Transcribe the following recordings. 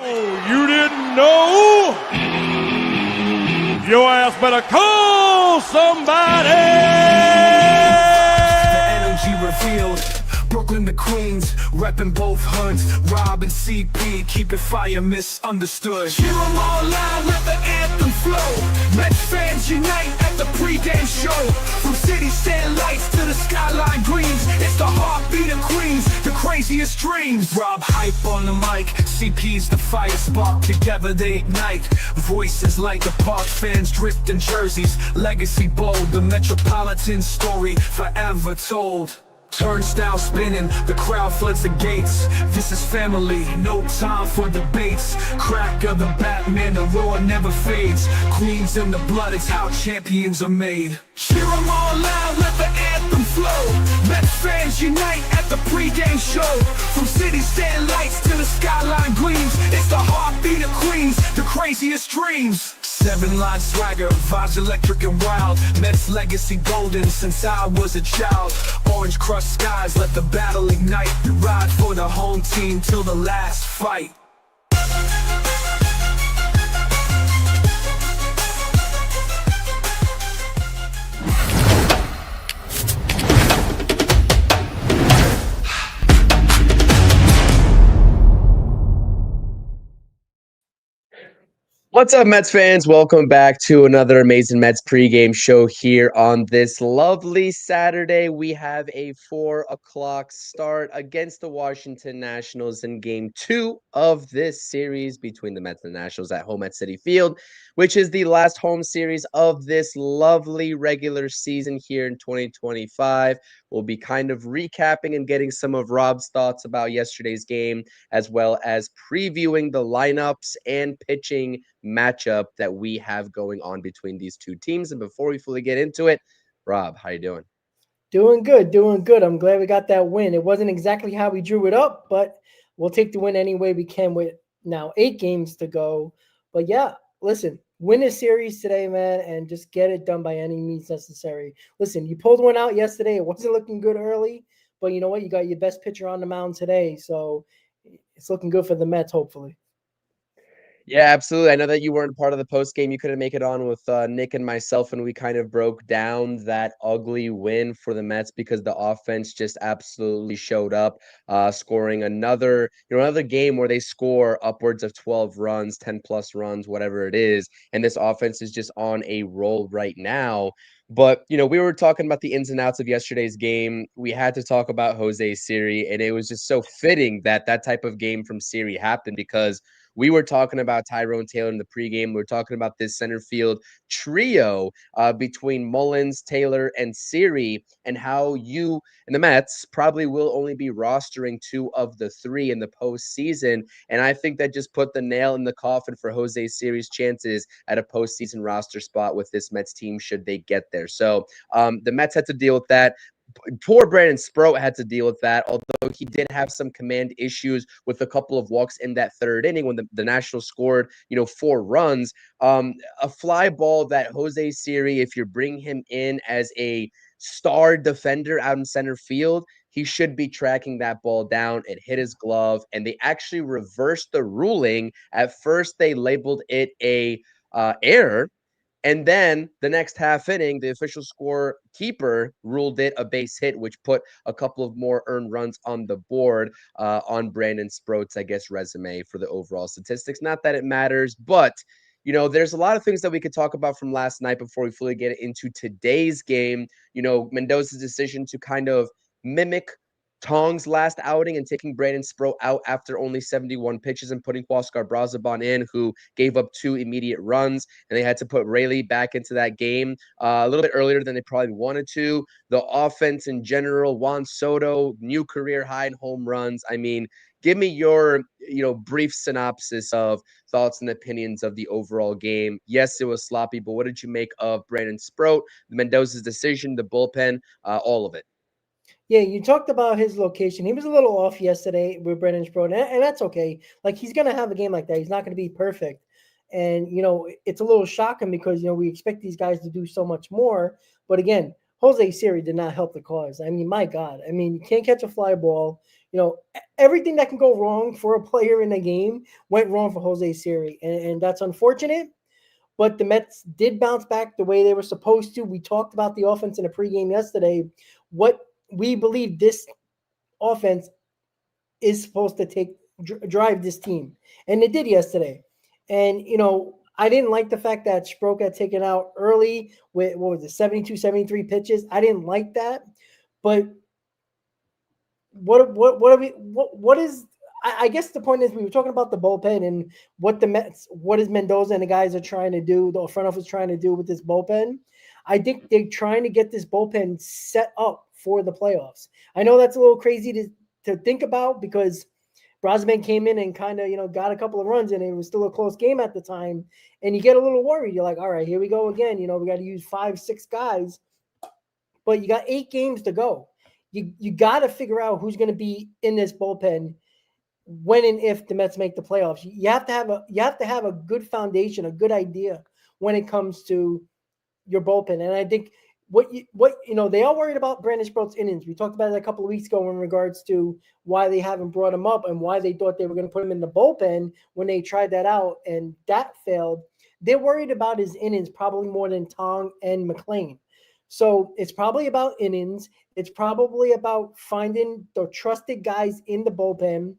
Oh, you didn't know? Your ass better call somebody! The energy revealed. Brooklyn to Queens, reppin' both hoods. Rob and CP, keep it fire, misunderstood. Cheer 'em all loud, let the anthem flow. Mets fans unite at the pregame show. From city stand lights to the skyline greens, it's the heartbeat of Queens, the craziest dreams. Rob hype on the mic, CP's the fire spark. Together they ignite, voices like the park. Fans dripped in jerseys, legacy bold. The Metropolitan story forever told. Turnstile spinning, the crowd floods the gates. This is family, no time for debates. Crack of the Batman, the roar never fades. Queens in the blood, it's how champions are made. Cheer 'em all loud, let the anthem flow. Mets fans unite at the pregame show. From city stand lights to the skyline gleams, it's the heartbeat of Queens, the craziest dreams. 7-line swagger, vibes electric and wild. Mets legacy golden since I was a child. Orange crushed skies, let the battle ignite. Ride for the home team till the last fight. What's up, Mets fans? Welcome back to another amazing Mets pregame show here on this lovely Saturday. We have a 4 o'clock start against the Washington Nationals in Game 2 of this series between the Mets and the Nationals at home at Citi Field, which is the last home series of this lovely regular season here in 2025. We'll be kind of recapping and getting some of Rob's thoughts about yesterday's game, as well as previewing the lineups and pitching matchup that we have going on between these two teams. And before we fully get into it, Rob, how you doing? Doing good, doing good. I'm glad we got that win. It wasn't exactly how we drew it up, but we'll take the win any way we can with now 8 games to go. But yeah, listen, win this series today, man, and just get it done by any means necessary. Listen, you pulled one out yesterday. It wasn't looking good early, but you know what? You got your best pitcher on the mound today, so it's looking good for the Mets, hopefully. Yeah, absolutely. I know that you weren't part of the post game. You couldn't make it on with Nick and myself, and we kind of broke down that ugly win for the Mets because the offense just absolutely showed up, scoring another game where they score upwards of 12 runs, 10 plus runs, whatever it is. And this offense is just on a roll right now. But, we were talking about the ins and outs of yesterday's game. We had to talk about Jose Siri, and it was just so fitting that that type of game from Siri happened because we were talking about Tyrone Taylor in the pregame. We were talking about this center field trio between Mullins, Taylor, and Siri, and how you and the Mets probably will only be rostering 2 of the 3 in the postseason. And I think that just put the nail in the coffin for Jose Siri's chances at a postseason roster spot with this Mets team should they get there. So the Mets had to deal with that. Poor Brandon Sproat had to deal with that, although he did have some command issues with a couple of walks in that third inning when the Nationals scored, 4 runs. A fly ball that Jose Siri, if you're bringing him in as a star defender out in center field, he should be tracking that ball down. It hit his glove, and they actually reversed the ruling. At first, they labeled it a error. And then the next half inning, the official scorekeeper ruled it a base hit, which put a couple of more earned runs on the board on Brandon Sproat's, resume for the overall statistics. Not that it matters, but, there's a lot of things that we could talk about from last night before we fully get into today's game. Mendoza's decision to kind of mimic Tong's last outing and taking Brandon Sproat out after only 71 pitches and putting Huascar Brazaban in, who gave up 2 immediate runs, and they had to put Rayleigh back into that game a little bit earlier than they probably wanted to. The offense in general, Juan Soto, new career high in home runs. I mean, give me your, brief synopsis of thoughts and opinions of the overall game. Yes, it was sloppy, but what did you make of Brandon Sproat, Mendoza's decision, the bullpen, all of it? Yeah, you talked about his location. He was a little off yesterday with Brendan Sproat, and that's okay. Like, he's going to have a game like that. He's not going to be perfect. And, it's a little shocking because, we expect these guys to do so much more. But again, Jose Siri did not help the cause. I mean, my God. I mean, you can't catch a fly ball. Everything that can go wrong for a player in a game went wrong for Jose Siri, and that's unfortunate. But the Mets did bounce back the way they were supposed to. We talked about the offense in a pregame yesterday. What we believe this offense is supposed to drive this team, and it did yesterday. And I didn't like the fact that Sproke had taken out early with, what was it, 72, 73 pitches. I didn't like that, but what is, I guess the point is, we were talking about the bullpen and what is Mendoza and the guys are trying to do, the front office trying to do with this bullpen. I think they're trying to get this bullpen set up for the playoffs. I know that's a little crazy to think about, because Brosman came in and kind of, got a couple of runs, and it was still a close game at the time. And you get a little worried. You're like, all right, here we go again. We got to use 5-6 guys, but you got 8 games to go. You got to figure out who's going to be in this bullpen when and if the Mets make the playoffs. You have to have a good foundation, a good idea when it comes to your bullpen. And I think they are worried about Brandon Sproat's innings. We talked about it a couple of weeks ago in regards to why they haven't brought him up and why they thought they were going to put him in the bullpen when they tried that out, and that failed. They're worried about his innings probably more than Tong and McLean. So it's probably about innings. It's probably about finding the trusted guys in the bullpen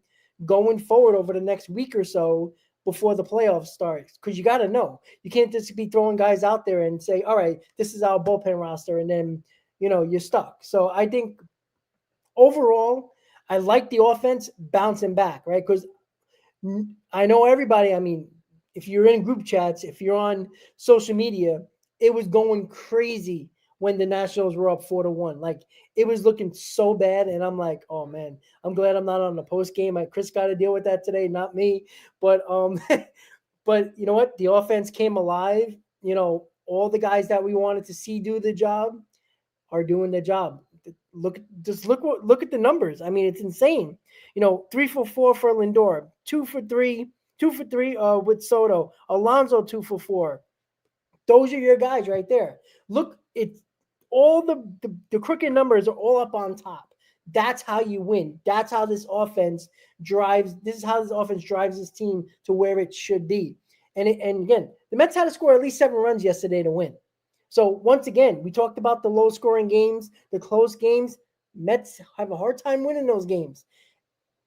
going forward over the next week or so before the playoffs starts. Because you got to know. You can't just be throwing guys out there and say, all right, this is our bullpen roster, and then, you're stuck. So I think overall, I like the offense bouncing back, right? Because I know everybody, if you're in group chats, if you're on social media, it was going crazy when the Nationals were up 4-1. Like, it was looking so bad, and I'm like, oh man, I'm glad I'm not on the post game. Chris got to deal with that today, not me. But but you know what? The offense came alive. All the guys that we wanted to see do the job are doing the job. Look at the numbers. It's insane. 3 for 4 for Lindor, 2 for 3 with Soto, Alonso 2 for 4. Those are your guys right there. Look, it's all the crooked numbers are all up on top. That's how you win. That's how this offense drives. This is how this offense drives this team to where it should be. And again, the Mets had to score at least 7 runs yesterday to win. So once again, we talked about the low-scoring games, the close games. Mets have a hard time winning those games.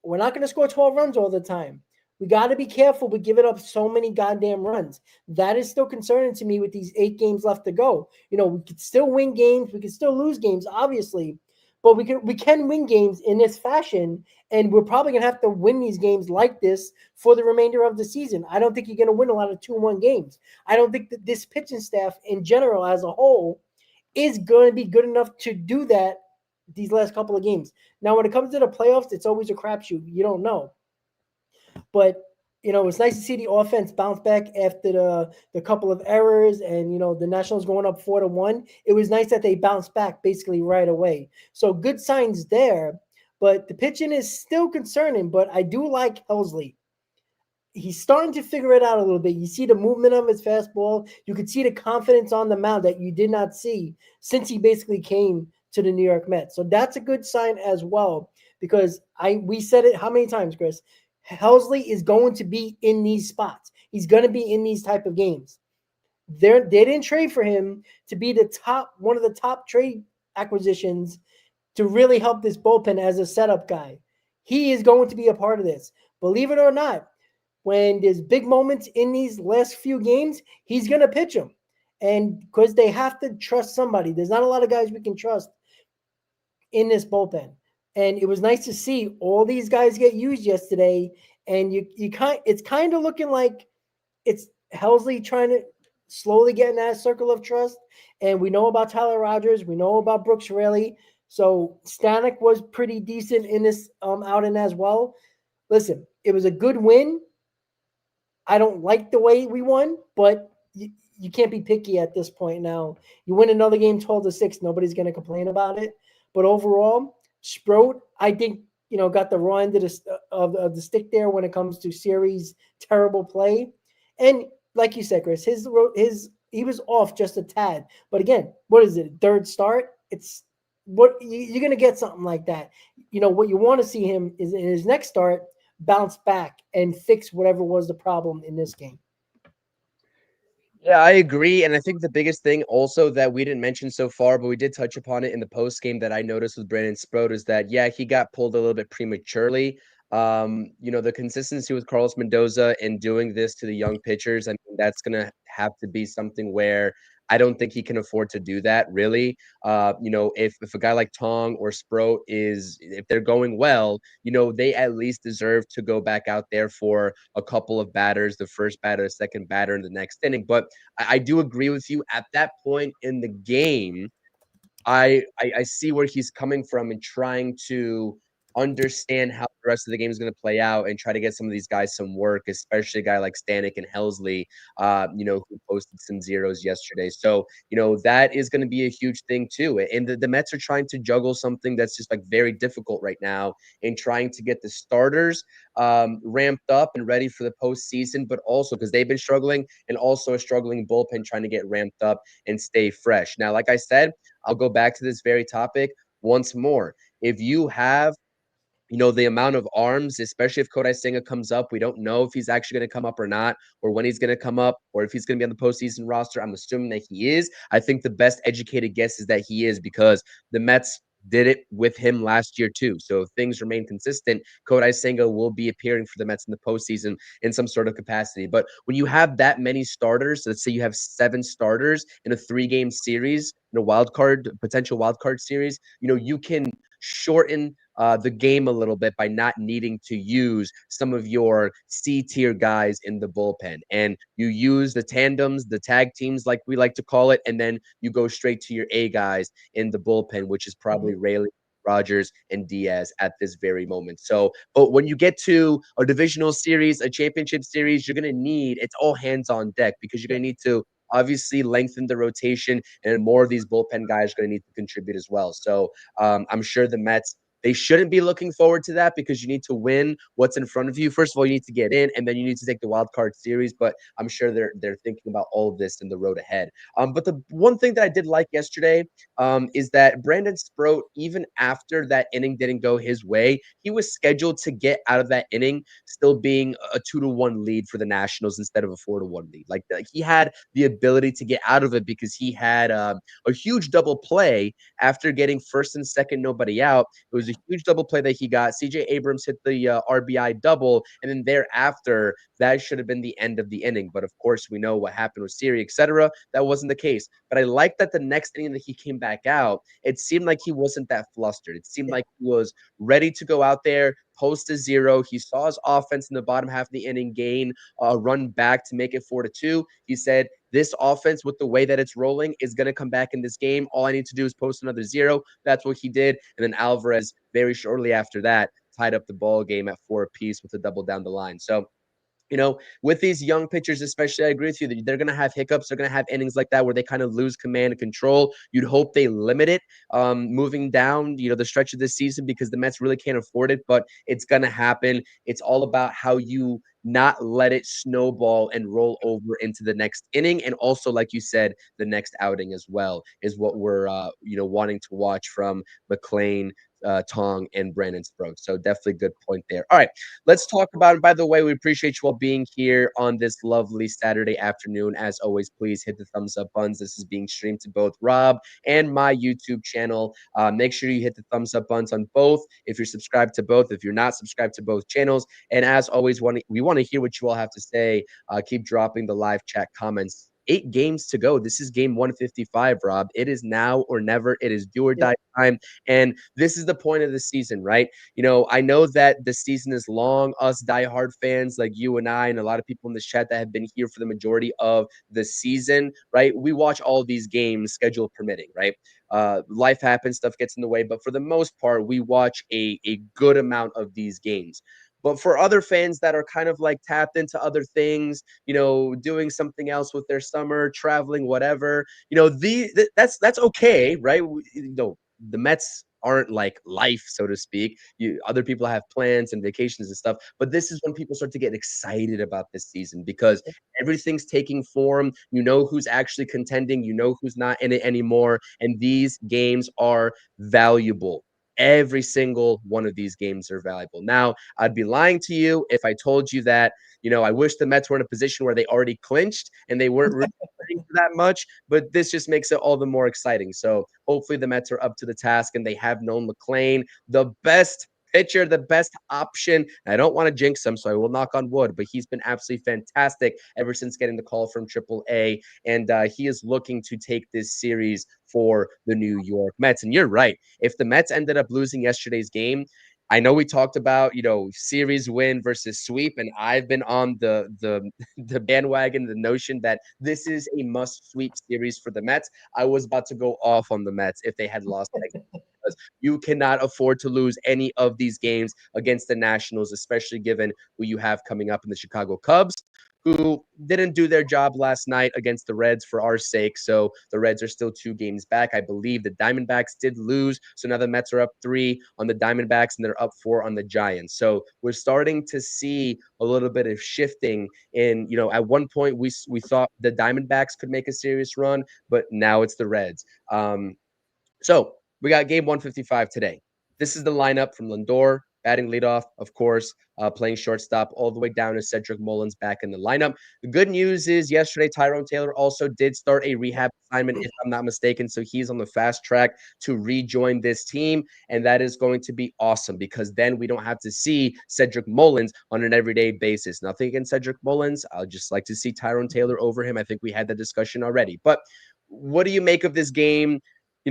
We're not going to score 12 runs all the time. We got to be careful with giving up so many goddamn runs. That is still concerning to me with these 8 games left to go. We could still win games. We could still lose games, obviously. But we can win games in this fashion, and we're probably going to have to win these games like this for the remainder of the season. I don't think you're going to win a lot of 2-1 games. I don't think that this pitching staff in general as a whole is going to be good enough to do that these last couple of games. Now, when it comes to the playoffs, it's always a crapshoot. You don't know. But, it's nice to see the offense bounce back after the couple of errors and, the Nationals going up 4-1. It was nice that they bounced back basically right away. So good signs there. But the pitching is still concerning. But I do like Helsley. He's starting to figure it out a little bit. You see the movement of his fastball. You could see the confidence on the mound that you did not see since he basically came to the New York Mets. So that's a good sign as well, because we said it how many times, Chris? Helsley is going to be in these spots. He's going to be in these type of games. They didn't trade for him to be one of the top trade acquisitions to really help this bullpen as a setup guy. He is going to be a part of this. Believe it or not, when there's big moments in these last few games, he's going to pitch them. And because they have to trust somebody. There's not a lot of guys we can trust in this bullpen. And it was nice to see all these guys get used yesterday. And it's kind of looking like it's Helsley trying to slowly get in that circle of trust. And we know about Tyler Rogers. We know about Brooks Raley. So Stanek was pretty decent in this outing as well. Listen, it was a good win. I don't like the way we won, but you can't be picky at this point now. You win another game 12-6, nobody's going to complain about it. But overall, Sproat, I think, got the raw end of the stick there when it comes to series terrible play. And like you said, Chris, he was off just a tad. But again, what is it? Third start? It's you're going to get something like that. What you want to see him is in his next start bounce back and fix whatever was the problem in this game. Yeah, I agree. And I think the biggest thing also that we didn't mention so far, but we did touch upon it in the post game that I noticed with Brandon Sproat is that, yeah, he got pulled a little bit prematurely. The consistency with Carlos Mendoza and doing this to the young pitchers, I mean, that's going to have to be something where I don't think he can afford to do that, really. If a guy like Tong or Sproat if they're going well, they at least deserve to go back out there for a couple of batters, the first batter, the second batter in the next inning. But I do agree with you at that point in the game. I see where he's coming from and trying to understand how the rest of the game is going to play out and try to get some of these guys some work, especially a guy like Stanek and Helsley, who posted some zeros yesterday. So, that is going to be a huge thing too. And the Mets are trying to juggle something that's just like very difficult right now in trying to get the starters ramped up and ready for the postseason, but also because they've been struggling and also a struggling bullpen trying to get ramped up and stay fresh. Now, like I said, I'll go back to this very topic once more. If you have the amount of arms, especially if Kodai Senga comes up, we don't know if he's actually going to come up or not, or when he's going to come up, or if he's going to be on the postseason roster. I'm assuming that he is. I think the best educated guess is that he is because the Mets did it with him last year too. So if things remain consistent, Kodai Senga will be appearing for the Mets in the postseason in some sort of capacity. But when you have that many starters, let's say you have 7 starters in a 3-game series, in a potential wild card series, you can shorten the game a little bit by not needing to use some of your C-tier guys in the bullpen. And you use the tandems, the tag teams, like we like to call it, and then you go straight to your A guys in the bullpen, which is probably Rayleigh, Rogers, and Diaz at this very moment. So, but when you get to a divisional series, a championship series, you're going to need, it's all hands on deck because you're going to need to obviously lengthen the rotation, and more of these bullpen guys are going to need to contribute as well. So I'm sure the Mets, they shouldn't be looking forward to that because you need to win what's in front of you. First of all, you need to get in, and then you need to take the wild card series. But I'm sure they're thinking about all of this in the road ahead. But the one thing that I did like yesterday is that Brandon Sproat, even after that inning didn't go his way, he was scheduled to get out of that inning still being a 2-1 lead for the Nationals instead of a 4-1 lead. Like he had the ability to get out of it because he had a huge double play after getting first and second, nobody out. It was a huge double play that he got. CJ Abrams hit the RBI double, and then thereafter, that should have been the end of the inning. But of course, we know what happened with Siri, etc. That wasn't the case. But I like that the next inning that he came back out, it seemed like he wasn't that flustered. It seemed like he was ready to go out there, post a zero. He saw his offense in the bottom half of the inning gain a run back to make it 4-2. He said, this offense, with the way that it's rolling, is going to come back in this game. All I need to do is post another zero. That's what he did. And then Alvarez, very shortly after that, tied up the ball game at 4 apiece with a double down the line. So, with these young pitchers, especially, I agree with you that they're going to have hiccups. They're going to have innings like that where they kind of lose command and control. You'd hope they limit it moving down, the stretch of this season because the Mets really can't afford it, but it's going to happen. It's all about how you not let it snowball and roll over into the next inning. And also, like you said, the next outing as well is what we're, wanting to watch from McLean, Tong, and Brandon Sproat. So definitely good point there. All right, let's talk about it. By the way, we appreciate you all being here on this lovely Saturday afternoon. As always, please hit the thumbs up buttons. This is being streamed to both Rob and my YouTube channel. Make sure you hit the thumbs up buttons on both if you're subscribed to both. If you're not subscribed to both channels, and as always, we want to hear what you all have to say. Keep dropping the live chat comments. 8 games to go. This is game 155, Rob. It is now or never. It is do or die time. And this is the point of the season, right? I know that the season is long. Us diehard fans like you and I and a lot of people in this chat that have been here for the majority of the season, right? We watch all these games, schedule permitting, right? Life happens, stuff gets in the way. But for the most part, we watch a good amount of these games. But for other fans that are kind of like tapped into other things, doing something else with their summer, traveling, whatever, that's okay, right? The Mets aren't like life, so to speak. Other people have plans and vacations and stuff, but this is when people start to get excited about this season because everything's taking form. You know who's actually contending, you know who's not in it anymore, and these games are valuable. Every single one of these games are valuable. Now, I'd be lying to you if I told you that, I wish the Mets were in a position where they already clinched and they weren't really playing for that much, but this just makes it all the more exciting. So hopefully the Mets are up to the task and they have Nolan McLean, the best pitcher, the best option. I don't want to jinx him, so I will knock on wood, but he's been absolutely fantastic ever since getting the call from AAA, and he is looking to take this series for the New York Mets. And you're right. If the Mets ended up losing yesterday's game, I know we talked about, series win versus sweep, and I've been on the bandwagon, the notion that this is a must sweep series for the Mets. I was about to go off on the Mets if they had lost that game because you cannot afford to lose any of these games against the Nationals, especially given who you have coming up in the Chicago Cubs, who didn't do their job last night against the Reds for our sake. So the Reds are still 2 games back. I believe the Diamondbacks did lose. So now the Mets are up 3 on the Diamondbacks and they're up 4 on the Giants. So we're starting to see a little bit of shifting in, at one point we thought the Diamondbacks could make a serious run, but now it's the Reds. So we got game 155 today. This is the lineup from Lindor, batting leadoff, of course, playing shortstop, all the way down to Cedric Mullins back in the lineup. The good news is yesterday, Tyrone Taylor also did start a rehab assignment, if I'm not mistaken. So he's on the fast track to rejoin this team. And that is going to be awesome because then we don't have to see Cedric Mullins on an everyday basis. Nothing against Cedric Mullins. I'd just like to see Tyrone Taylor over him. I think we had that discussion already. But what do you make of this game?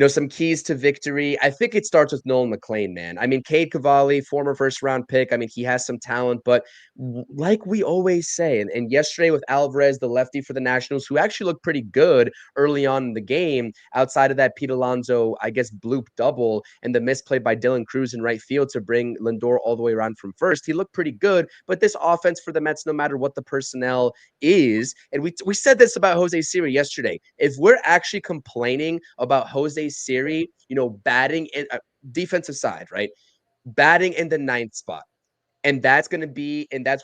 Some keys to victory. I think it starts with Nolan McLean, man. I mean, Cade Cavalli, former first-round pick. I mean, he has some talent, but like we always say, and yesterday with Alvarez, the lefty for the Nationals, who actually looked pretty good early on in the game, outside of that Pete Alonso, I guess, bloop double and the misplay by Dylan Cruz in right field to bring Lindor all the way around from first, he looked pretty good. But this offense for the Mets, no matter what the personnel is, and we said this about Jose Siri yesterday, if we're actually complaining about Jose Siri, batting in defensive side, right? Batting in the 9th spot. And that's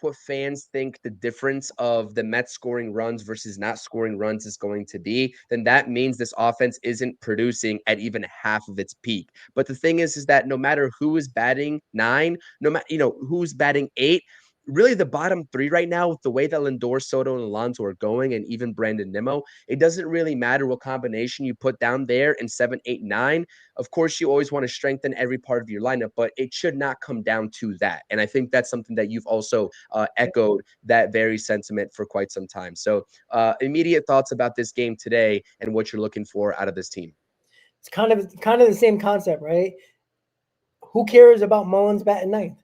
what fans think the difference of the Mets scoring runs versus not scoring runs is going to be, then that means this offense isn't producing at even half of its peak. But the thing is that no matter who is batting 9, no matter, who's batting 8, really the bottom 3 right now with the way that Lindor, Soto, and Alonso are going, and even Brandon Nimmo, it doesn't really matter what combination you put down there in 7, 8, 9. Of course, you always want to strengthen every part of your lineup, but it should not come down to that. And I think that's something that you've also echoed that very sentiment for quite some time. So immediate thoughts about this game today and what you're looking for out of this team. It's kind of the same concept, right? Who cares about Mullins batting 9th?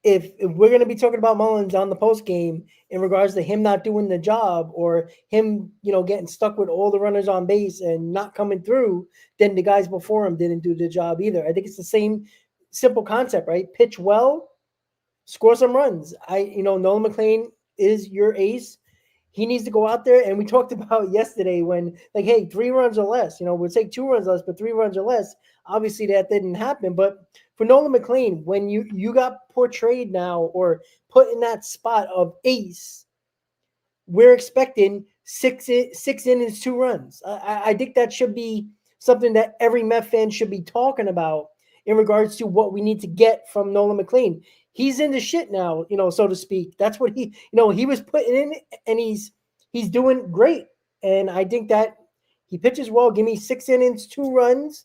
If we're going to be talking about Mullins on the post game in regards to him not doing the job or him, getting stuck with all the runners on base and not coming through, then the guys before him didn't do the job either. I think it's the same simple concept, right? Pitch well, score some runs. Nolan McLean is your ace. He needs to go out there. And we talked about yesterday when, hey, 3 runs or less, we'll take 2 runs less, but 3 runs or less. Obviously that didn't happen. But for Nolan McLean, when you got portrayed now or put in that spot of ace, we're expecting 6 innings, 2 runs. I think that should be something that every Met fan should be talking about in regards to what we need to get from Nolan McLean. He's in the shit now, so to speak. That's what he was putting in, and he's doing great. And I think that he pitches well. Give me 6 innings, 2 runs,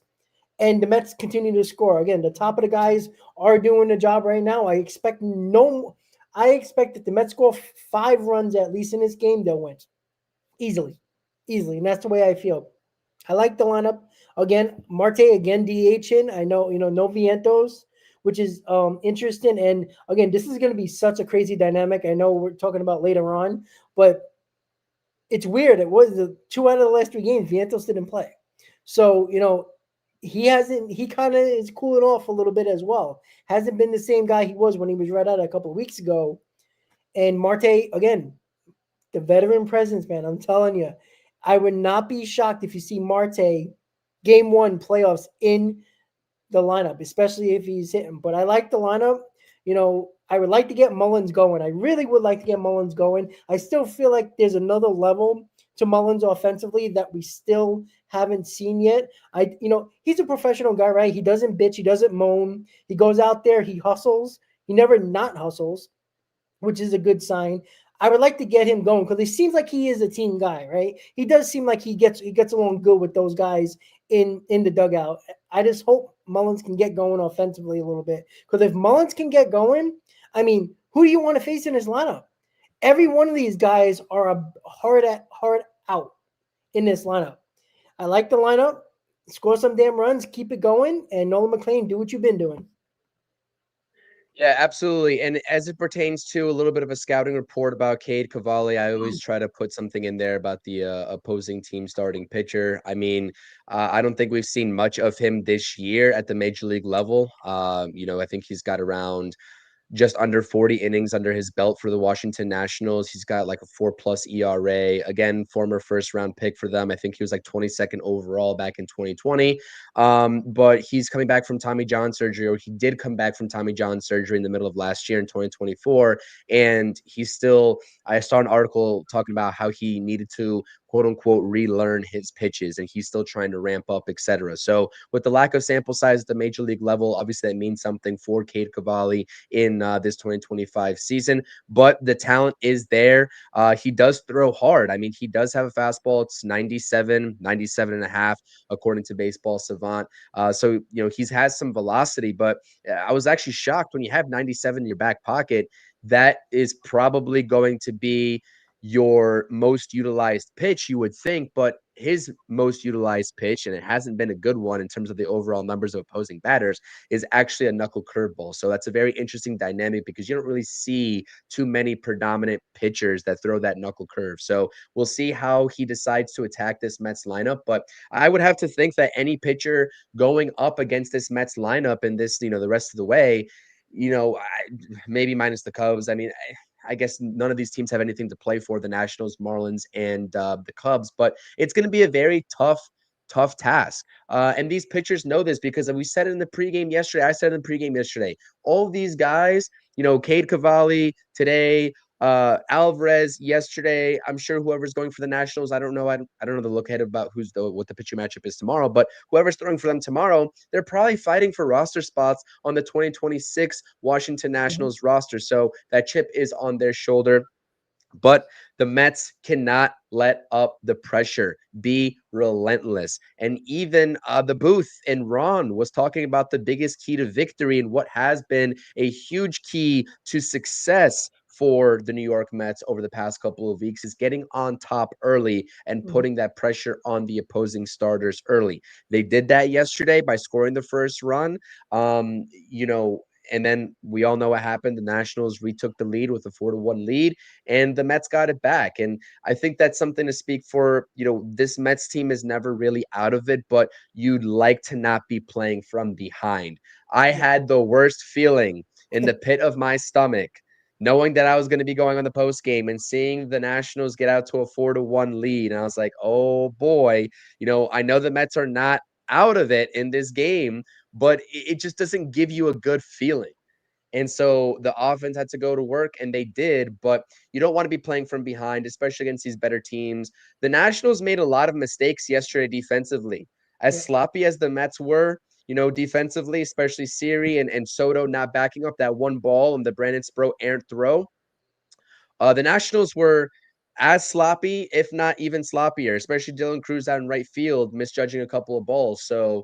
and the Mets continue to score. Again, the top of the guys are doing the job right now. I expect that the Mets score 5 runs at least in this game. They'll win easily, and that's the way I feel. I like the lineup. Again, Marte again DHing. I know, no Vientos, which is interesting. And again, this is going to be such a crazy dynamic. I know we're talking about later on, but it's weird. It was 2 out of the last 3 games, Vientos didn't play. So, he kind of is cooling off a little bit as well. Hasn't been the same guy he was when he was right out a couple of weeks ago. And Marte, again, the veteran presence, man, I'm telling you, I would not be shocked if you see Marte game 1 playoffs in the lineup, especially if he's hitting. But I like the lineup. I would like to get Mullins going. I really would like to get Mullins going. I still feel like there's another level to Mullins offensively that we still haven't seen yet. He's a professional guy, right? He doesn't bitch, he doesn't moan. He goes out there, he hustles. He never not hustles, which is a good sign. I would like to get him going because it seems like he is a team guy, right? He does seem like he gets along good with those guys in the dugout. I just hope Mullins can get going offensively a little bit, because if Mullins can get going, I mean, who do you want to face in his lineup? Every one of these guys are a hard out in this lineup. I like the lineup. Score some damn runs, keep it going, and Nolan McLean, do what you've been doing. Yeah, absolutely. And as it pertains to a little bit of a scouting report about Cade Cavalli, I always try to put something in there about the opposing team starting pitcher. I mean, I don't think we've seen much of him this year at the major league level. I think he's got around just under 40 innings under his belt for the Washington Nationals. He's got like a 4+ ERA. Again, former first round pick for them. I think he was like 22nd overall back in 2020. But he's coming back from Tommy John surgery, or he did come back from Tommy John surgery in the middle of last year in 2024. And I saw an article talking about how he needed to quote unquote relearn his pitches, and he's still trying to ramp up, etc. So with the lack of sample size at the major league level, obviously that means something for Cade Cavalli in this 2025 season, but the talent is there. He does throw hard. I mean, he does have a fastball. It's 97 and a half, according to Baseball Savant. So he's has some velocity, but I was actually shocked when you have 97 in your back pocket. That is probably going to be your most utilized pitch, you would think, but his most utilized pitch, and it hasn't been a good one in terms of the overall numbers of opposing batters, is actually a knuckle curveball. So that's a very interesting dynamic, because you don't really see too many predominant pitchers that throw that knuckle curve. So we'll see how he decides to attack this Mets lineup. But I would have to think that any pitcher going up against this Mets lineup in this, the rest of the way, maybe minus the Cubs. I mean, I guess none of these teams have anything to play for, the Nationals, Marlins, and the Cubs, but it's going to be a very tough task. And these pitchers know this, because we said it in the pregame yesterday. I said in the pregame yesterday, all of these guys, Cade Cavalli today, Alvarez yesterday. I'm sure whoever's going for the Nationals, I don't know. I don't know the look ahead about what the pitcher matchup is tomorrow, but whoever's throwing for them tomorrow, they're probably fighting for roster spots on the 2026 Washington Nationals roster. So that chip is on their shoulder. But the Mets cannot let up the pressure, be relentless. And even the booth and Ron was talking about the biggest key to victory, and what has been a huge key to success for the New York Mets over the past couple of weeks is getting on top early and putting that pressure on the opposing starters early. They did that yesterday by scoring the first run. And then we all know what happened. The Nationals retook the lead with a 4-1 lead, and the Mets got it back. And I think that's something to speak for. This Mets team is never really out of it, but you'd like to not be playing from behind. I had the worst feeling in the pit of my stomach, knowing that I was going to be going on the post game and seeing the Nationals get out to a 4-1 lead. And I was like, oh boy, I know the Mets are not out of it in this game, but it just doesn't give you a good feeling. And so the offense had to go to work, and they did, but you don't want to be playing from behind, especially against these better teams. The Nationals made a lot of mistakes yesterday defensively. As sloppy as the Mets were, defensively, especially Siri and Soto not backing up that one ball and the Brandon Sproat errant throw. The Nationals were as sloppy, if not even sloppier, especially Dylan Cruz out in right field, misjudging a couple of balls. So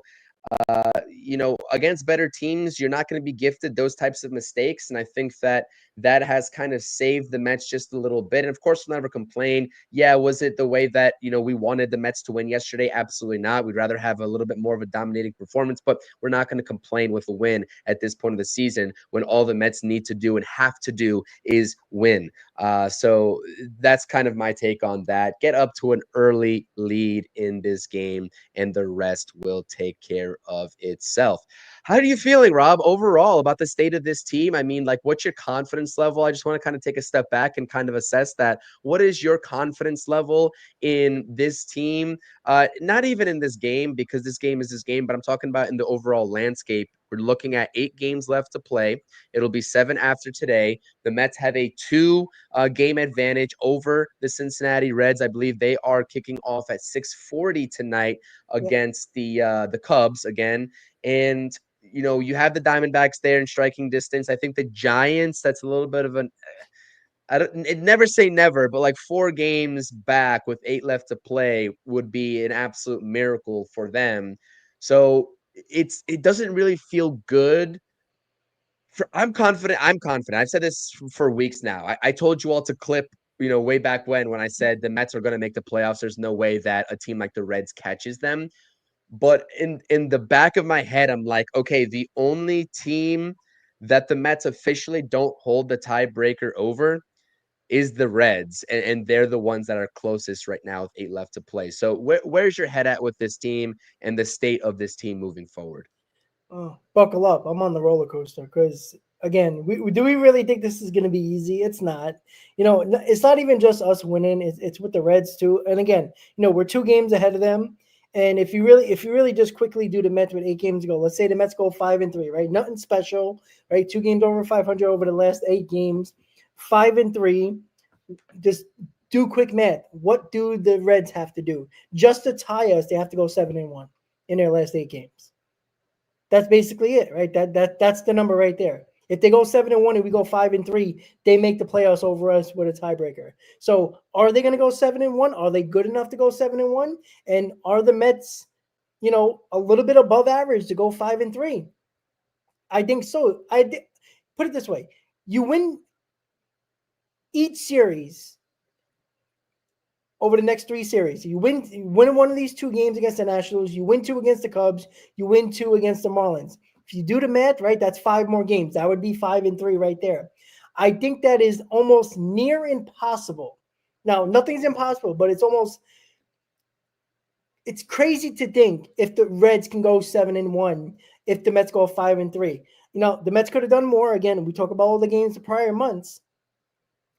against better teams, you're not going to be gifted those types of mistakes. And I think that has kind of saved the Mets just a little bit. And of course, we'll never complain. Yeah, was it the way that, we wanted the Mets to win yesterday? Absolutely not. We'd rather have a little bit more of a dominating performance, but we're not going to complain with a win at this point of the season when all the Mets need to do and have to do is win. So that's kind of my take on that. Get up to an early lead in this game, and the rest will take care of itself. How are you feeling, Rob, overall about the state of this team? I mean, what's your confidence confidence level? I just want to kind of take a step back and kind of assess that. What is your confidence level in this team? Not even in this game, because this game is this game, but I'm talking about in the overall landscape. We're looking at 8 games left to play. It'll be 7 after today. The Mets have a 2-game advantage over the Cincinnati Reds. I believe they are kicking off at 6:40 tonight against the Cubs again. And you have the Diamondbacks there in striking distance. I think the Giants, that's a little bit of an never say never, but like 4 games back with 8 left to play would be an absolute miracle for them. So it doesn't really feel good. I'm confident. I've said this for weeks now. I told you all to clip, way back when I said the Mets are going to make the playoffs. There's no way that a team like the Reds catches them. But in the back of my head, I'm like, okay, the only team that the Mets officially don't hold the tiebreaker over is the Reds, and they're the ones that are closest right now with 8 left to play. So where's your head at with this team and the state of this team moving forward? Oh, buckle up. I'm on the roller coaster because, again, do we really think this is going to be easy? It's not. It's not even just us winning. It's with the Reds too. And again, we're 2 games ahead of them. And if you really just quickly do the Mets with 8 games to go, let's say the Mets go 5-3, right? Nothing special, right? 2 games over 500 over the last 8 games, 5-3. Just do quick math. What do the Reds have to do just to tie us? They have to go 7-1 in their last 8 games. That's basically it, right? That's the number right there. If they go 7-1 and we go 5-3, they make the playoffs over us with a tiebreaker. So are they going to go 7-1? Are they good enough to go 7-1? And are the Mets, a little bit above average to go 5-3? I think so. Put it this way: you win each series over the next 3 series. You win one of these 2 games against the Nationals. You win 2 against the Cubs. You win 2 against the Marlins. If you do the math, right, that's 5 more games. That would be 5-3 right there. I think that is almost near impossible. Now, nothing's impossible, but it's crazy to think if the Reds can go 7-1, if the Mets go 5-3. The Mets could have done more. Again, we talk about all the games the prior months,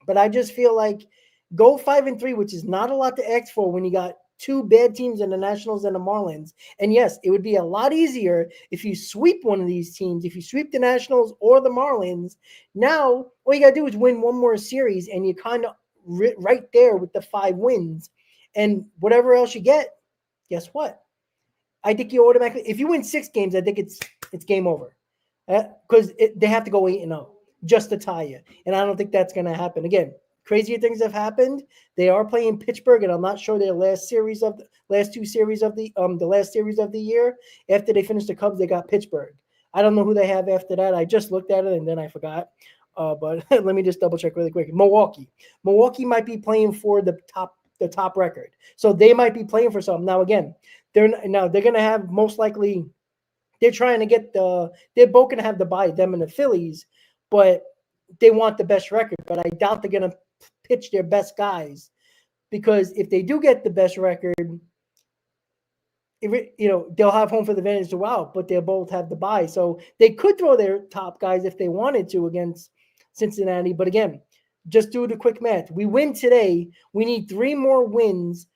but I just feel like go 5-3, which is not a lot to ask for when you got 2 bad teams in the Nationals and the Marlins. And yes, it would be a lot easier if you sweep one of these teams. If you sweep the Nationals or the Marlins, now all you got to do is win one more series, and you're kind of right there with the 5 wins. And whatever else you get, guess what? I think you automatically, if you win 6 games, I think it's game over. Because they have to go 8-0 just to tie you. And I don't think that's going to happen. Again, crazier things have happened. They are playing Pittsburgh, and I'm not sure their last two series of the last series of the year. After they finished the Cubs, they got Pittsburgh. I don't know who they have after that. I just looked at it and then I forgot. But let me just double check really quick. Milwaukee might be playing for the top record, so they might be playing for something. Now again, they're going to have most likely. They're trying to get they're both going to have to buy them and the Phillies, but they want the best record. But I doubt they're going to pitch their best guys, because if they do get the best record, they'll have home for the advantage to out, but they'll both have the bye. So they could throw their top guys if they wanted to against Cincinnati. But again, just do the quick math. We win today. We need 3 more wins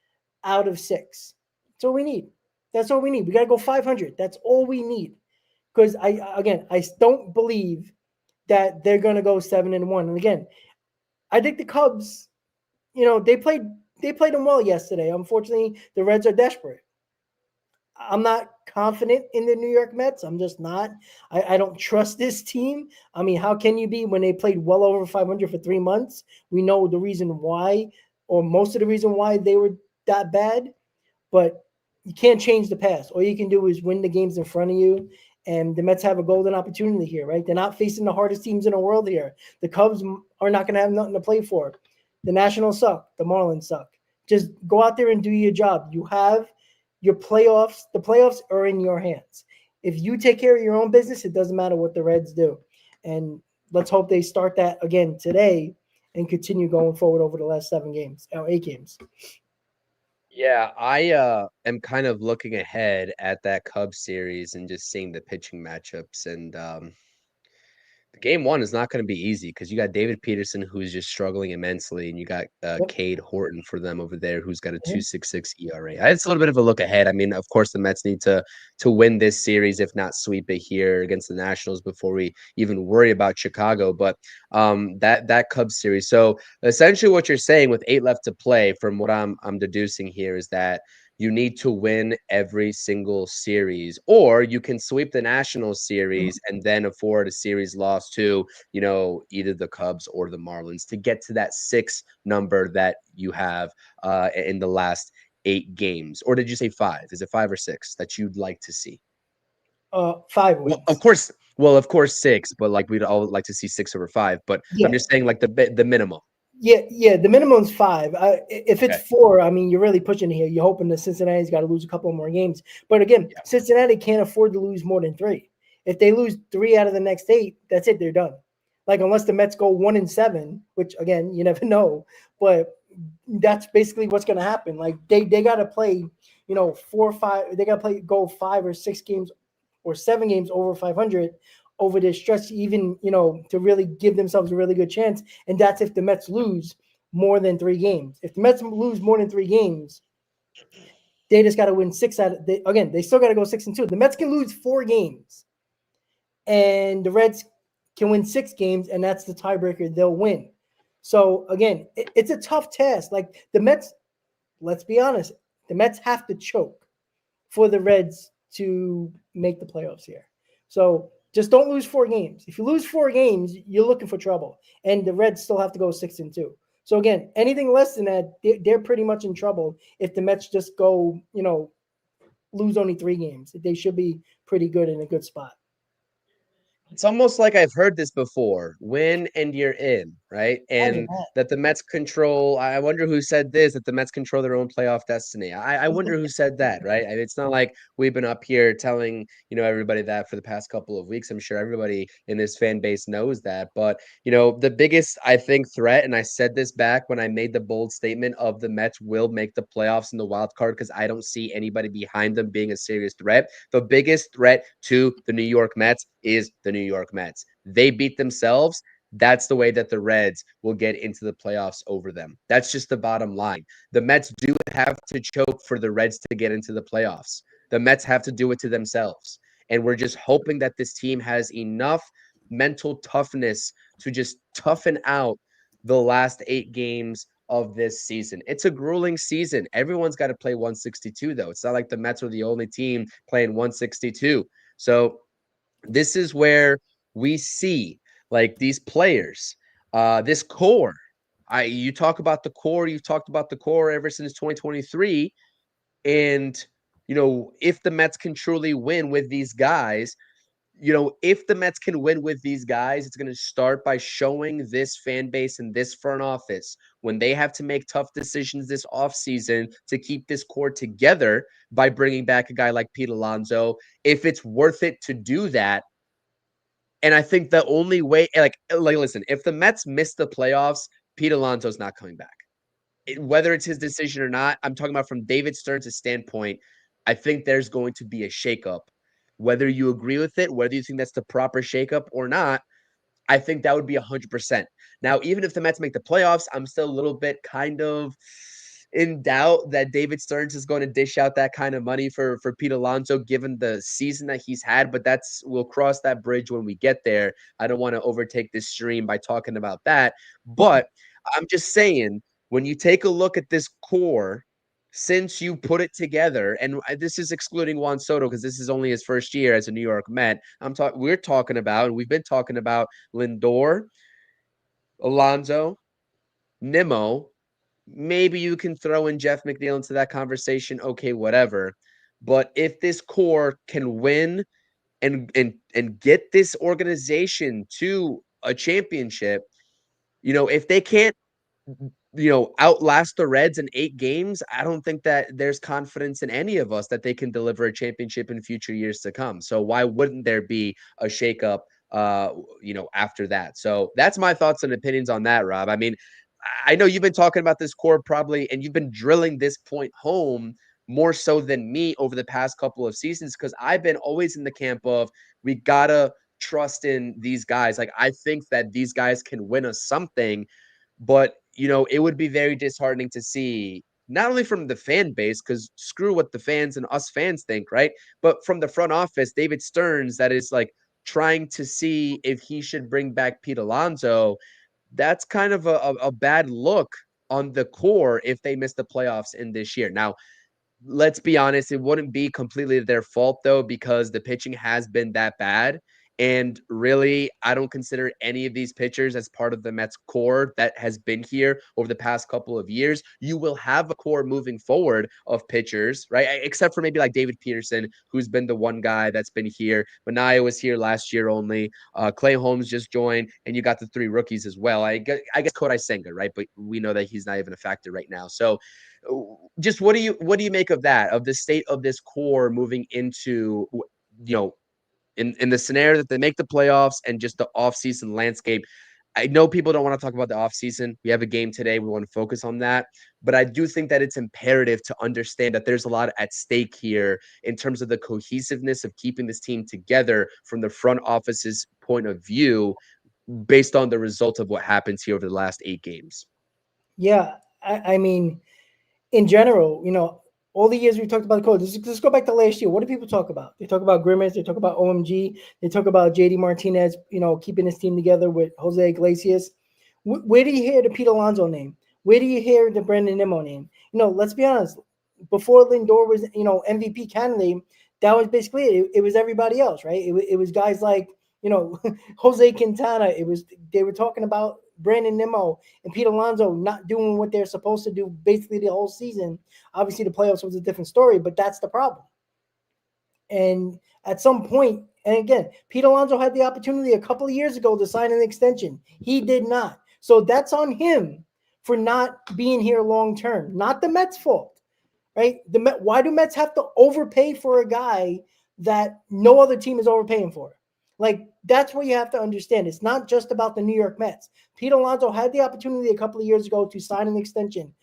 out of 6. That's all we need. That's all we need. We got to go 500. That's all we need. Because I don't believe that they're going to go 7-1. And again, I think the Cubs, they played them well yesterday. Unfortunately, the Reds are desperate. I'm not confident in the New York Mets. I'm just not. I don't trust this team. I mean, how can you be when they played well over 500 for 3 months? We know the reason why, or most of the reason why they were that bad. But you can't change the past. All you can do is win the games in front of you. And the Mets have a golden opportunity here, right? They're not facing the hardest teams in the world here. The Cubs are not going to have nothing to play for. The Nationals suck. The Marlins suck. Just go out there and do your job. You have your playoffs. The playoffs are in your hands. If you take care of your own business, it doesn't matter what the Reds do. And let's hope they start that again today and continue going forward over the last 8 games. Yeah, I am kind of looking ahead at that Cubs series and just seeing the pitching matchups, and Game one is not going to be easy because you got David Peterson, who's just struggling immensely, and you got Yep. Cade Horton for them over there, who's got a Mhm. 2.66 ERA. It's a little bit of a look ahead. I mean, of course, the Mets need to win this series, if not sweep it here against the Nationals before we even worry about Chicago. But that Cubs series. So essentially, what you're saying with 8 left to play, from what I'm deducing here, is that you need to win every single series, or you can sweep the National Series and then afford a series loss to, either the Cubs or the Marlins to get to that 6 number that you have in the last 8 games. Or did you say 5? Is it 5 or 6 that you'd like to see? 5 wins. Well, of course 6, but like we'd all like to see 6 over 5. But Yeah. I'm just saying like the minimum. Yeah. The minimum's 5. If it's Okay. 4, I mean, you're really pushing here. You're hoping that Cincinnati's got to lose a couple more games. But again, Yeah. Cincinnati can't afford to lose more than 3. If they lose 3 out of the next 8, that's it. They're done. Like, unless the Mets go 1-7, which again, you never know. But that's basically what's going to happen. Like, they got to play, 4 or 5. They got to go 5 or 6 games or 7 games over 500 over this stretch, even, to really give themselves a really good chance. And that's if the Mets lose more than 3 games. If the Mets lose more than 3 games, they just got to win 6 out of again, they still got to go 6-2. The Mets can lose 4 games and the Reds can win 6 games, and that's the tiebreaker. They'll win. So again, it's a tough task. Like, the Mets, let's be honest, the Mets have to choke for the Reds to make the playoffs here. So just don't lose 4 games. If you lose 4 games, you're looking for trouble. And the Reds still have to go 6-2. So again, anything less than that, they're pretty much in trouble. If the Mets just go, lose only 3 games, they should be pretty good in a good spot. It's almost like I've heard this before. Win and you're in, right? And that the Mets control. I wonder who said this, that the Mets control their own playoff destiny. I wonder who said that, right? I mean, it's not like we've been up here telling, everybody that for the past couple of weeks. I'm sure everybody in this fan base knows that. But, the biggest, I think, threat, and I said this back when I made the bold statement of the Mets will make the playoffs in the wild card because I don't see anybody behind them being a serious threat. The biggest threat to the New York Mets is the New York Mets. They beat themselves. That's the way that the Reds will get into the playoffs over them. That's just the bottom line. The Mets do have to choke for the Reds to get into the playoffs. The Mets have to do it to themselves. And we're just hoping that this team has enough mental toughness to just toughen out the last 8 games of this season. It's a grueling season. Everyone's got to play 162, though. It's not like the Mets are the only team playing 162. So this is where we see like these players, this core. You talk about the core, you've talked about the core ever since 2023. And, if the Mets can truly win with these guys, if the Mets can win with these guys, it's going to start by showing this fan base and this front office when they have to make tough decisions this offseason to keep this core together by bringing back a guy like Pete Alonso. If it's worth it to do that. And I think the only way, like listen, if the Mets miss the playoffs, Pete Alonso's not coming back. Whether it's his decision or not, I'm talking about from David Stearns' standpoint, I think there's going to be a shakeup. Whether you agree with it, whether you think that's the proper shakeup or not, I think that would be 100%. Now, even if the Mets make the playoffs, I'm still a little bit kind of in doubt that David Stearns is going to dish out that kind of money for Pete Alonso, given the season that he's had. But we'll cross that bridge when we get there. I don't want to overtake this stream by talking about that. But I'm just saying, when you take a look at this core, since you put it together, and this is excluding Juan Soto because this is only his first year as a New York Met. We're talking about, and we've been talking about Lindor, Alonso, Nimmo. Maybe you can throw in Jeff McNeil into that conversation. Okay, whatever. But if this core can win and get this organization to a championship, if they can't outlast the Reds in 8 games, I don't think that there's confidence in any of us that they can deliver a championship in future years to come. So why wouldn't there be a shakeup, after that? So that's my thoughts and opinions on that, Rob. I mean, I know you've been talking about this core probably, and you've been drilling this point home more so than me over the past couple of seasons because I've been always in the camp of we gotta trust in these guys. Like, I think that these guys can win us something, but, it would be very disheartening to see not only from the fan base, because screw what the fans and us fans think, right? But from the front office, David Stearns, that is like trying to see if he should bring back Pete Alonso. That's kind of a bad look on the core if they miss the playoffs in this year. Now, let's be honest, it wouldn't be completely their fault, though, because the pitching has been that bad. And really, I don't consider any of these pitchers as part of the Mets core that has been here over the past couple of years. You will have a core moving forward of pitchers, right? Except for maybe like David Peterson, who's been the one guy that's been here. Manaea was here last year only. Clay Holmes just joined, and you got the 3 rookies as well. I guess Kodai Senga, right? But we know that he's not even a factor right now. So just what do you make of that, of the state of this core moving into, in the scenario that they make the playoffs and just the offseason landscape? I know people don't want to talk about the offseason. We have a game today. We want to focus on that. But I do think that it's imperative to understand that there's a lot at stake here in terms of the cohesiveness of keeping this team together from the front office's point of view, based on the result of what happens here over the last 8 games. Yeah, I mean, in general, all the years we talked about the coach, let's go back to last year. What do people talk about? They talk about Grimace. They talk about OMG. They talk about JD Martinez, keeping his team together with Jose Iglesias. Where do you hear the Pete Alonso name? Where do you hear the Brandon Nimmo name? Let's be honest. Before Lindor was, MVP candidate, that was basically it. It was everybody else, right? It was guys like, Jose Quintana. They were talking about Brandon Nimmo and Pete Alonso not doing what they're supposed to do basically the whole season. Obviously, the playoffs was a different story, but that's the problem. And at some point, and again, Pete Alonso had the opportunity a couple of years ago to sign an extension. He did not. So that's on him for not being here long term. Not the Mets' fault, right? Why do Mets have to overpay for a guy that no other team is overpaying for? Like, that's what you have to understand. It's not just about the New York Mets. Pete Alonso had the opportunity a couple of years ago to sign an extension.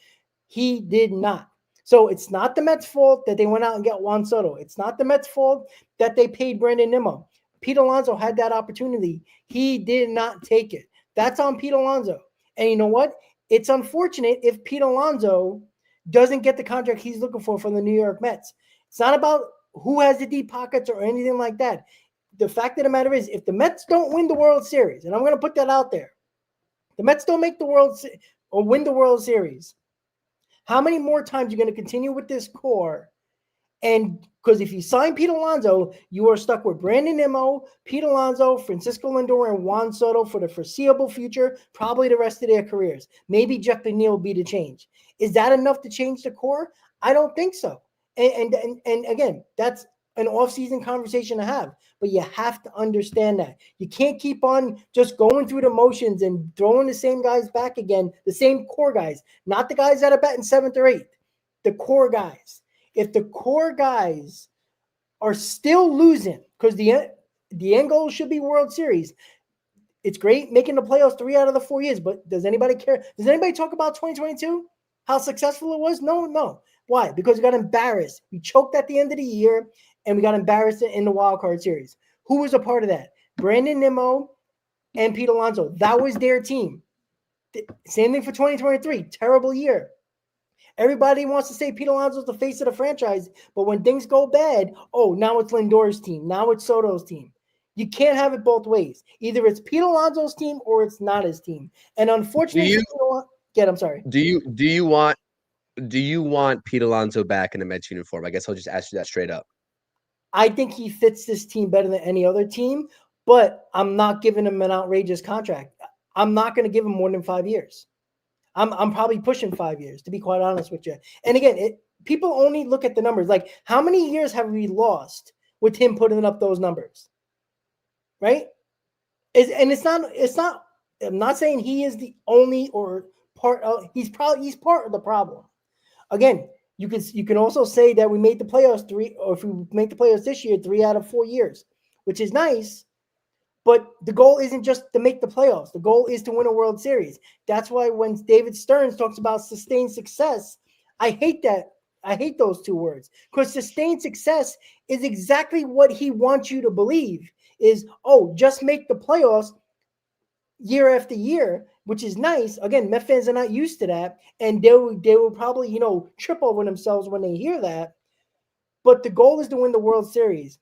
He did not. So it's not the Mets' fault that they went out and got Juan Soto. It's not the Mets' fault that they paid Brandon Nimmo. Pete Alonso had that opportunity. He did not take it. That's on Pete Alonso. And you know what? It's unfortunate if Pete Alonso doesn't get the contract he's looking for from the New York Mets. It's not about who has the deep pockets or anything like that. The fact of the matter is, if the Mets don't win the World Series, and I'm going to put that out there, the Mets don't make the or win the World Series, how many more times are you going to continue with this core? And because if you sign Pete Alonso, you are stuck with Brandon Nimmo, Pete Alonso, Francisco Lindor, and Juan Soto for the foreseeable future, probably the rest of their careers. Maybe Jeff McNeil will be the change. Is that enough to change the core? I don't think so. And again, that's an off-season conversation to have, but you have to understand that you can't keep on just going through the motions and throwing the same guys back again, the same core guys, not the guys that are batting 7th or 8th, the core guys. If the core guys are still losing, because the end goal should be World Series. It's great making the playoffs 3 out of the 4 years, but does anybody care? Does anybody talk about 2022? How successful it was? No. Why? Because we got embarrassed. We choked at the end of the year, and we got embarrassed in the wild card series. Who was a part of that? Brandon Nimmo and Pete Alonso. That was their team. Same thing for 2023. Terrible year. Everybody wants to say Pete Alonso's the face of the franchise, but when things go bad, now it's Lindor's team. Now it's Soto's team. You can't have it both ways. Either it's Pete Alonso's team or it's not his team. And unfortunately, I'm sorry. Do you want Pete Alonso back in a Mets uniform? I guess I'll just ask you that straight up. I think he fits this team better than any other team, but I'm not giving him an outrageous contract. I'm not going to give him more than 5 years. I'm probably pushing 5 years, to be quite honest with you. And again, people only look at the numbers. Like, how many years have we lost with him putting up those numbers? Right? It's not. I'm not saying he is the only or part of. He's part of the problem. Again, you can also say that we made the playoffs if we make the playoffs this year, 3 out of 4 years, which is nice. But the goal isn't just to make the playoffs. The goal is to win a World Series. That's why when David Stearns talks about sustained success, I hate that. I hate those two words, because sustained success is exactly what he wants you to believe. is, oh, just make the playoffs year after year, which is nice. Again, Met fans are not used to that, and they will probably, trip over themselves when they hear that. But the goal is to win the World Series.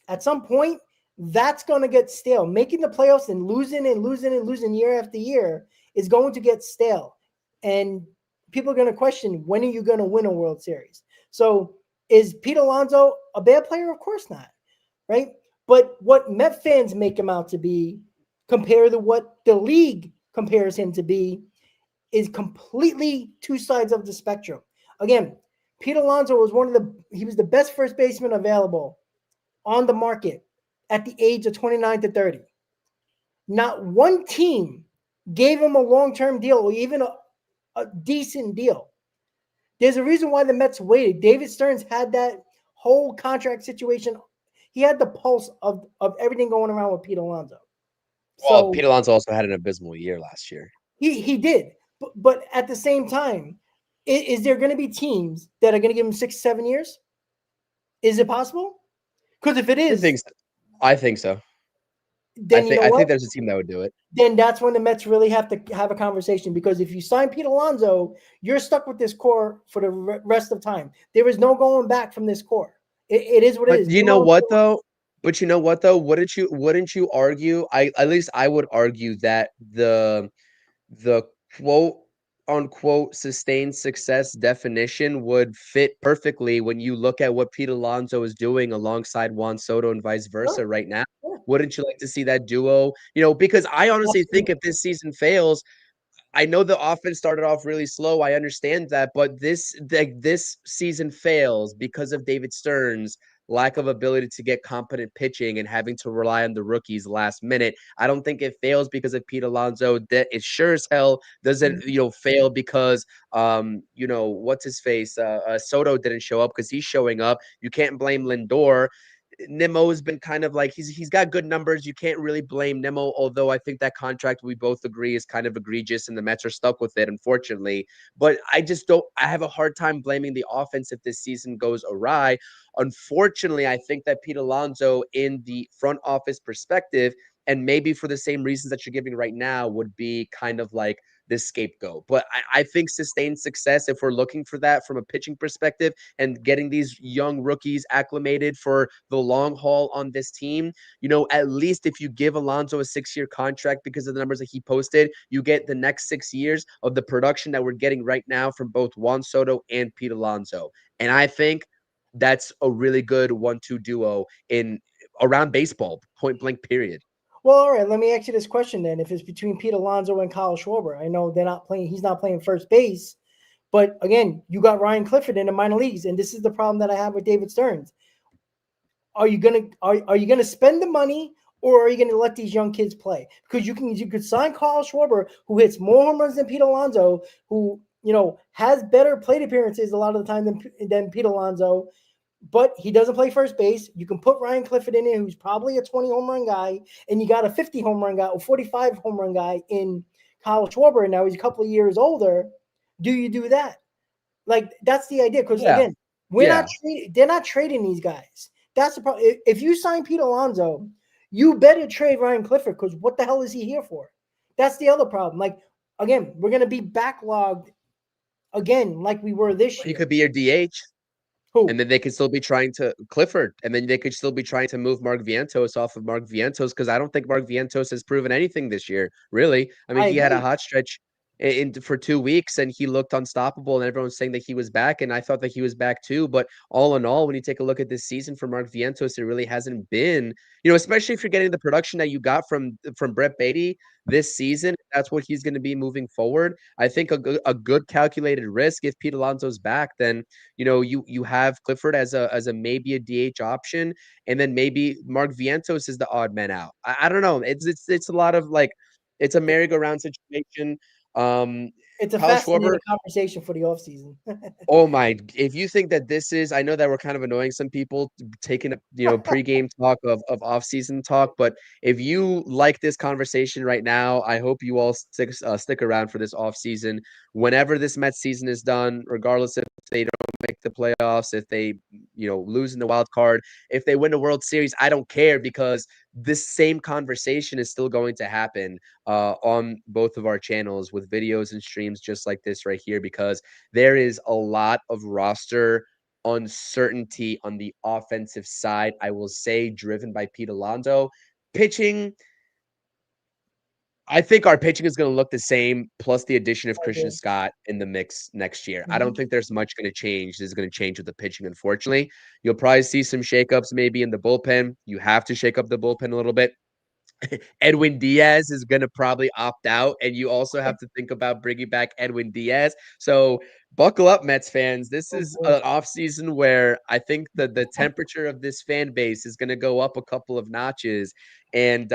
At some point, that's going to get stale. Making the playoffs and losing year after year is going to get stale. And people are going to question, when are you going to win a World Series? So is Pete Alonso a bad player? Of course not, right? But what Met fans make him out to be compared to what the league compares him to be is completely two sides of the spectrum. Again, Pete Alonso was he was the best first baseman available on the market at the age of 29 to 30. Not one team gave him a long-term deal or even a decent deal. There's a reason why the Mets waited. David Stearns had that whole contract situation. He had the pulse of everything going around with Pete Alonso. Well, Pete Alonso also had an abysmal year last year. He did. But at the same time, is there going to be teams that are going to give him 6-7 years? Is it possible? Because if it is, I think so. Then I think there's a team that would do it. Then that's when the Mets really have to have a conversation, because if you sign Pete Alonso, you're stuck with this core for the rest of time. There is no going back from this core. It is what it is. But you know what though? Wouldn't you argue? At least I would argue that the quote unquote sustained success definition would fit perfectly when you look at what Pete Alonso is doing alongside Juan Soto and vice versa right now. Wouldn't you like to see that duo? Because I honestly think if this season fails, I know the offense started off really slow. I understand that, but this season fails because of David Stearns' lack of ability to get competent pitching and having to rely on the rookies last minute. I don't think it fails because of Pete Alonso. That it sure as hell doesn't, fail because what's his face? Soto didn't show up because he's showing up. You can't blame Lindor. Nimmo has been kind of like he's got good numbers. You can't really blame Nimmo, although I think that contract we both agree is kind of egregious and the Mets are stuck with it, unfortunately. But I have a hard time blaming the offense if this season goes awry. Unfortunately, I think that Pete Alonso, in the front office perspective, and maybe for the same reasons that you're giving right now, would be kind of like this scapegoat. But I think sustained success, if we're looking for that from a pitching perspective and getting these young rookies acclimated for the long haul on this team, at least if you give Alonso a 6-year contract because of the numbers that he posted, you get the next 6 years of the production that we're getting right now from both Juan Soto and Pete Alonso. And I think that's a really good 1-2 duo in around baseball, point blank period. Well, all right. Let me ask you this question then. If it's between Pete Alonso and Kyle Schwarber, I know they're not playing. He's not playing first base, but again, you got Ryan Clifford in the minor leagues, and this is the problem that I have with David Stearns. Are you gonna spend the money, or are you gonna let these young kids play? Because you could sign Kyle Schwarber, who hits more home runs than Pete Alonso, who has better plate appearances a lot of the time than Pete Alonso. But he doesn't play first base. You can put Ryan Clifford in there, who's probably a 20 home run guy, and you got a 50 home run guy or 45 home run guy in Kyle Schwarber, and now he's a couple of years older. Do you do that? Like, that's the idea. Because again, they're not trading these guys. That's the problem. If you sign Pete Alonso, you better trade Ryan Clifford, because what the hell is he here for? That's the other problem. Like, again, we're gonna be backlogged again, like we were this year. He could be your DH. And then they could still be trying to Clifford, and then they could still be trying to move Mark Vientos off of Mark Vientos, because I don't think Mark Vientos has proven anything this year, really. I mean, he had a hot stretch for 2 weeks, and he looked unstoppable, and everyone's saying that he was back, and I thought that he was back too. But all in all, when you take a look at this season for Mark Vientos, it really hasn't been, especially if you're getting the production that you got from Brett Beatty this season. That's what he's going to be moving forward. I think a good calculated risk, if Pete Alonso's back, then you have Clifford as a maybe a DH option, and then maybe Mark Vientos is the odd man out. I don't know. It's a lot of like, it's a merry-go-round situation. It's a fascinating conversation for the offseason. Oh my! If you think that this is, I know that we're kind of annoying some people taking pregame talk of offseason talk, but if you like this conversation right now, I hope you all stick around for this offseason. Whenever this Mets season is done, regardless if they don't make the playoffs, if they lose in the wild card, if they win the World Series, I don't care, because this same conversation is still going to happen on both of our channels with videos and streams just like this right here, because there is a lot of roster uncertainty on the offensive side, I will say, driven by Pete Alonso. Pitching, I think our pitching is going to look the same, plus the addition of I Christian agree. Scott in the mix next year. I don't Mhm. think there's much going to change. This is going to change with the pitching, unfortunately. You'll probably see some shakeups maybe in the bullpen. You have to shake up the bullpen a little bit. Edwin Diaz is going to probably opt out, and you also have to think about bringing back Edwin Diaz. So buckle up, Mets fans. This Oh is boy. an offseason where I think the temperature of this fan base is going to go up a couple of notches, and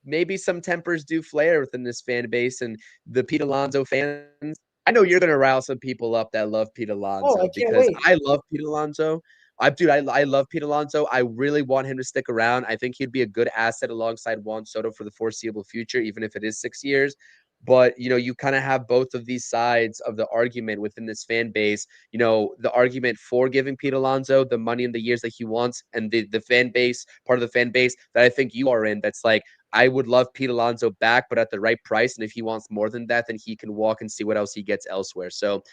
maybe some tempers do flare within this fan base. And the Pete Alonso fans, I know you're going to rile some people up that love Pete Oh, I Alonso, can't because wait. I love Pete Alonso. I love Pete Alonso. I really want him to stick around. I think he'd be a good asset alongside Juan Soto for the foreseeable future, even if it is 6 years. But, you kind of have both of these sides of the argument within this fan base. The argument for giving Pete Alonso the money in the years that he wants, and the fan base, part of the fan base that I think you are in, that's like, I would love Pete Alonso back, but at the right price. And if he wants more than that, then he can walk and see what else he gets elsewhere. So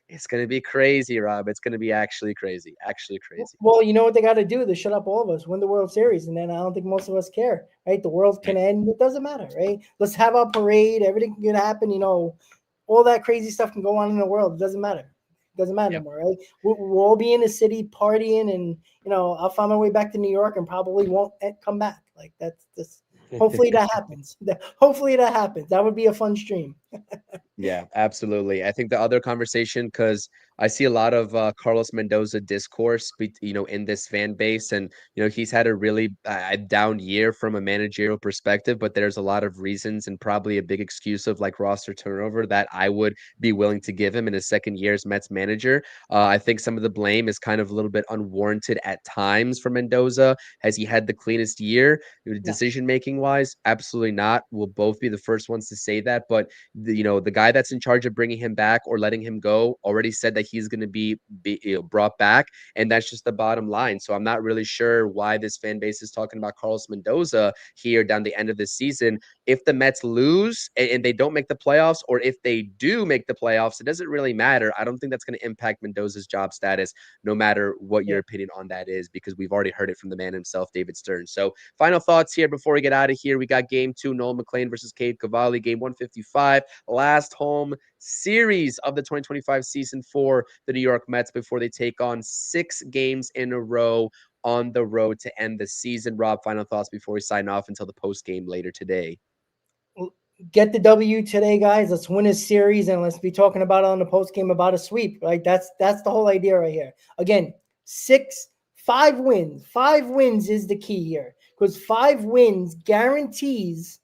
it's going to be crazy, Rob. It's going to be actually crazy. Actually crazy. Well, you know what they got to do? They shut up all of us, win the World Series, and then I don't think most of us care, right? The world can Right. end. It doesn't matter, right? Let's have our parade. Everything can happen. All that crazy stuff can go on in the world. It doesn't matter. It doesn't matter Yep. anymore, right? We'll all be in the city partying, and I'll find my way back to New York and probably won't come back. Like that's just. Hopefully that happens. Hopefully that happens. That would be a fun stream. Yeah, absolutely. I think the other conversation, because I see a lot of Carlos Mendoza discourse, in this fan base, and he's had a really down year from a managerial perspective. But there's a lot of reasons, and probably a big excuse of like roster turnover, that I would be willing to give him in his second year as Mets manager. I think some of the blame is kind of a little bit unwarranted at times for Mendoza. Has he had the cleanest year No. decision making wise? Absolutely not. We'll both be the first ones to say that, but the guy that's in charge of bringing him back or letting him go already said that he's going to be brought back, and that's just the bottom line. So I'm not really sure why this fan base is talking about Carlos Mendoza here down the end of the season. If the Mets lose and they don't make the playoffs, or if they do make the playoffs, it doesn't really matter. I don't think that's going to impact Mendoza's job status, no matter what Yeah. your opinion on that is, because we've already heard it from the man himself, David Stern. So final thoughts here before we get out of here. We got game 2, Nolan McLean versus Cade Cavalli, game 155. Last home series of the 2025 season for the New York Mets before they take on 6 games in a row on the road to end the season. Rob, final thoughts before we sign off until the post game later today. Get the W today, guys. Let's win a series, and let's be talking about it on the post game about a sweep. Right? That's the whole idea right here. Again, 5 wins. 5 wins is the key here, because 5 wins guarantees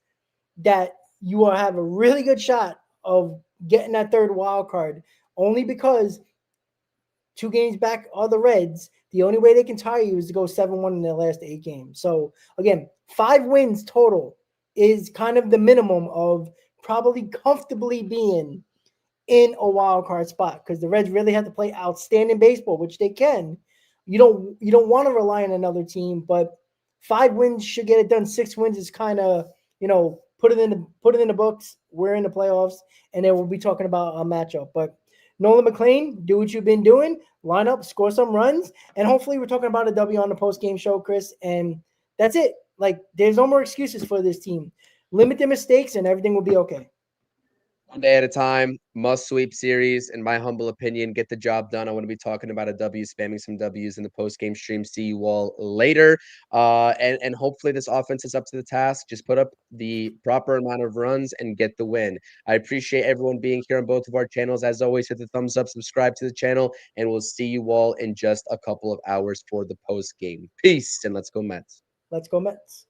that you will have a really good shot of getting that third wild card. Only because 2 games back are the Reds. The only way they can tie you is to go 7-1 in their last 8 games. So again, 5 wins total is kind of the minimum of probably comfortably being in a wild card spot, because the Reds really have to play outstanding baseball, which they can. You don't want to rely on another team, but 5 wins should get it done. 6 wins is kind of, put it in the books. We're in the playoffs, and then we'll be talking about a matchup. But Nolan McLean, do what you've been doing. Line up, score some runs, and hopefully we're talking about a W on the post game show, Chris. And that's it. Like, there's no more excuses for this team. Limit their mistakes, and everything will be okay. One day at a time, must sweep series. In my humble opinion, get the job done. I want to be talking about a W, spamming some W's in the post game stream. See you all later. And hopefully this offense is up to the task. Just put up the proper amount of runs and get the win. I appreciate everyone being here on both of our channels. As always, hit the thumbs up, subscribe to the channel, and we'll see you all in just a couple of hours for the post game. Peace, and let's go Mets. Let's go Mets.